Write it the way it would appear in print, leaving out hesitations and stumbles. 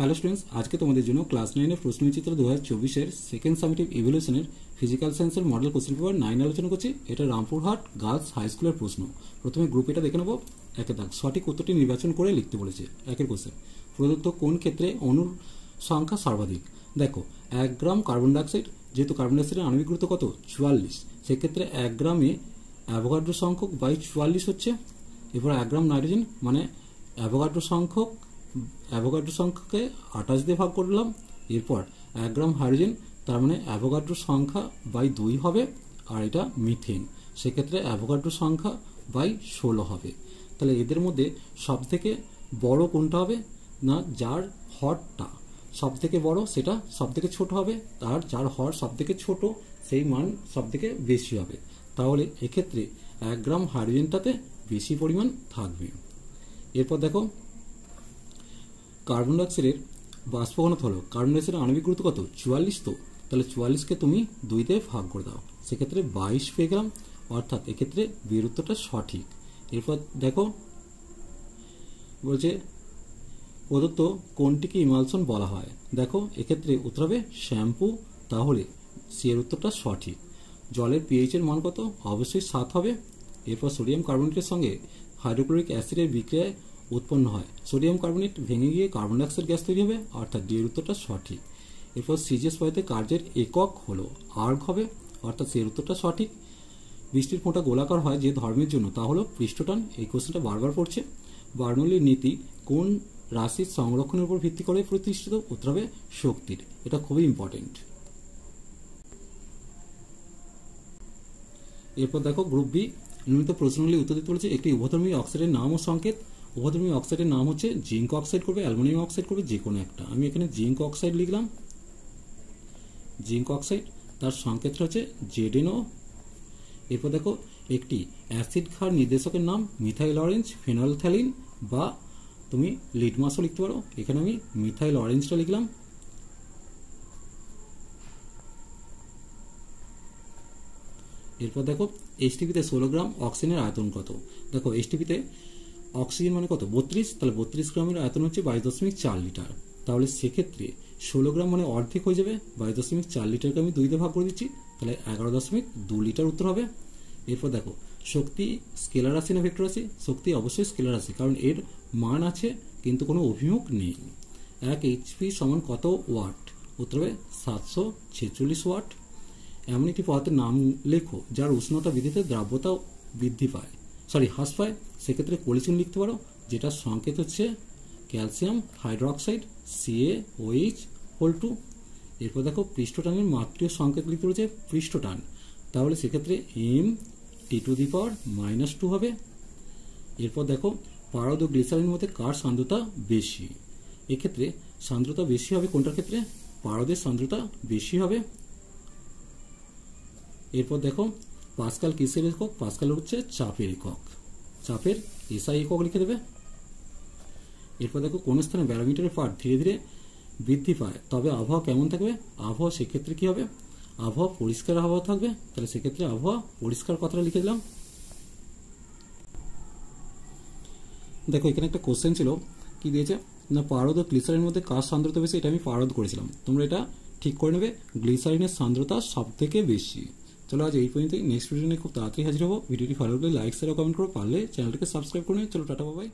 Hello students, আজকে তোমাদের জন্য ক্লাস 9 এর প্রশ্নচিত্র 2024 এর সেকেন্ড সামেটিভ ইভ্যালুয়েশনের ফিজিক্যাল সায়েন্সের মডেল কোশ্চেন পেপার 9 আলোচনা করছি। এটা রামপুরহাট গার্লস হাই স্কুলের প্রশ্ন। প্রথমে গ্রুপ এটা দেখে নেব। একে দাগ, সঠিক উত্তরটি নির্বাচন করে লিখতে বলেছে। একের কোশ্চেন, প্রদত্ত কোন ক্ষেত্রে অণুর সংখ্যা সর্বাধিক? দেখো, 1 গ্রাম কার্বন ডাইঅক্সাইড, যেহেতু কার্বন ডাইঅক্সাইডের আণবিক গুরুত্ব কত? 44, সেক্ষেত্রে 1 গ্রামে অ্যাভোগাড্রো সংখ্যক বাই 44 হচ্ছে। এরপর 1 গ্রাম নাইট্রোজেন, মানে অ্যাভোগাড্রো সংখ্যাকে 28 দিয়ে ভাগ করলাম। এরপর 1 গ্রাম হাইড্রোজেন, তার মানে অ্যাভোগাড্রো সংখ্যা বাই 2 হবে, আর এটা মিথেন, সেক্ষেত্রে অ্যাভোগাড্রো সংখ্যা বাই 16 হবে। তাহলে এদের মধ্যে সব থেকে বড় কোনটা হবে? না, যার হরটা সব থেকে বড় সেটা সব থেকে ছোট হবে, আর যার হর সব থেকে ছোট সেই মান সব থেকে বেশি হবে। তাহলে এক্ষেত্রে 1 গ্রাম হাইড্রোজেনটাতে বেশি পরিমাণ থাকবে। এরপর দেখো, কার্বন ডাইঅক্সাইডের বাষ্প ঘনত্ব হলো, কার্বন ডাইঅক্সাইডের আণবিক গুরুত্ব কত? 44। তো তাহলে 44কে তুমি 2 দিয়ে ভাগ করে দাও, সেক্ষেত্রে 22 পেয়ে গেলাম, অর্থাৎ এক্ষেত্রে বিয়ের উত্তরটা সঠিক। এরপর দেখো, বলছে প্রদত্ত কোনটিকে ইমালশন বলা হয়? দেখো, এক্ষেত্রে উত্তর হবে শ্যাম্পু, তাহলে সি এর উত্তরটা সঠিক। জলের পিএইচ এর মান কত? অবশ্যই 7 হবে। এরপর সোডিয়াম কার্বনেটের সঙ্গে হাইড্রোক্লোরিক অ্যাসিডের বিক্রিয়ায় উৎপন্ন হয়, সোডিয়াম কার্বনেট ভেঙে গিয়ে কার্বন ডাইঅক্সাইড গ্যাস তৈরি হবে, অর্থাৎ ডি এর উত্তরটা সঠিক। এরপর সিজিএস পদ্ধতিতে কার্যের একক হলো আর্গ হবে, অর্থাৎ সি এর উত্তরটা সঠিক। বৃষ্টির ফোঁটা গোলাকার হয় যে ধর্মের জন্য, তা হলো পৃষ্ঠটান। এই কোশ্চেনটা বারবার পড়ছে। বার্নৌলির নীতি কোন রাশির সংরক্ষণের উপর ভিত্তি করে প্রতিষ্ঠিত? উত্তর হবে শক্তির। এটা খুবই ইম্পর্টেন্ট। এরপর দেখো, গ্রুপ বি নিয়মিত প্রশ্নগুলি উত্তর দিতে বলেছে। একটি উভধর্মী অক্সাইডের নাম ও সংকেত। উভধর্মী অক্সাইডের নাম হচ্ছে জিঙ্ক অক্সাইড করবে, অ্যালুমিনিয়াম অক্সাইড করবে, যে কোনো একটা। আমি এখানে জিঙ্ক অক্সাইড লিখলাম, জিঙ্ক অক্সাইড। তার সংকেতটা হচ্ছে ZnO। এরপর দেখো, একটি অ্যাসিড ক্ষার নির্দেশকের নাম মিথাইল অরেঞ্জ, ফেনলথ্যালিন, বা তুমি লিটমাসও লিখতে পারো। এখানে আমি মিথাইল অরেঞ্জটা লিখলাম। এরপর দেখো, এইচটিপিতে 16 গ্রাম অক্সিজেনের আয়তন কত? দেখো, এইচটিপিতে অক্সিজেন মানে কত? 32, তাহলে 32 গ্রামের আয়তন হচ্ছে 22.4 লিটার। তাহলে সেক্ষেত্রে 16 গ্রাম মানে অর্ধেক হয়ে যাবে। 22.4 লিটারকে আমি 2 দিয়ে ভাগ করে দিচ্ছি, তাহলে 11.2 লিটার উত্তর হবে। এরপর দেখো, শক্তি স্কেলার রাশি না ভেক্টর রাশি? শক্তি অবশ্যই স্কেলার রাশি, কারণ এর মান আছে কিন্তু কোনো অভিমুখ নেই। 1 HP সমান কত ওয়াট? উত্তর হবে 746 ওয়াট। এমন একটি পদার্থের নাম লেখো যার উষ্ণতা বৃদ্ধিতে দ্রাব্যতা হ্রাস পায়, সেক্ষেত্রে কোলিচিন লিখতে পারো, যেটার সংকেত হচ্ছে ক্যালসিয়াম হাইড্রোক্সাইড, CaOH2। এরপর দেখো, পৃষ্ঠটানের মাত্রীয় সংকেত লিখতে রয়েছে পৃষ্ঠটান, তাহলে সেক্ষেত্রে Mt2 হবে। এরপর দেখো, পারদ ও গ্লিসারিনের মধ্যে কার সান্দ্রতা বেশি? এক্ষেত্রে সান্দ্রতা বেশি হবে কোনটার ক্ষেত্রে? পারদের সান্দ্রতা বেশি হবে। এরপর দেখো, পাস্কাল কিসের একক? পাস্কাল হচ্ছে চাপের একক, চাপের SI একক লিখে দেবে। এরপর দেখো, কোন স্থানে ব্যারোমিটারের পাঠ ধীরে ধীরে বৃদ্ধি পায়, তবে আবহাওয়া কেমন থাকবে? আবহাওয়া সেক্ষেত্রে কি হবে? আবহাওয়া পরিষ্কার আবহাওয়া থাকবে, তাহলে সেক্ষেত্রে আবহাওয়া পরিষ্কার কথাটা লিখে দিলাম। দেখো, এখানে একটা কোশ্চেন ছিল, কি দিয়েছে না, পারদ ও গ্লিসারিনের মধ্যে কার সান্দ্রতা বেশি? এটা আমি পারদ করেছিলাম, তোমরা এটা ঠিক করে নেবে। গ্লিসারিনের সান্দ্রতা সব থেকে বেশি। চলো আজ এই পর্যন্তই। নেক্সট ভিডিও নিয়ে খুব তাড়াতাড়ি হাজির হবো। ভিডিওটি ভালো লাগলে লাইক শেয়ার কমেন্ট করো, পারলে চ্যানেলটাকে সাবস্ক্রাইব করে নিও। চলো, টাটা, বাই বাই।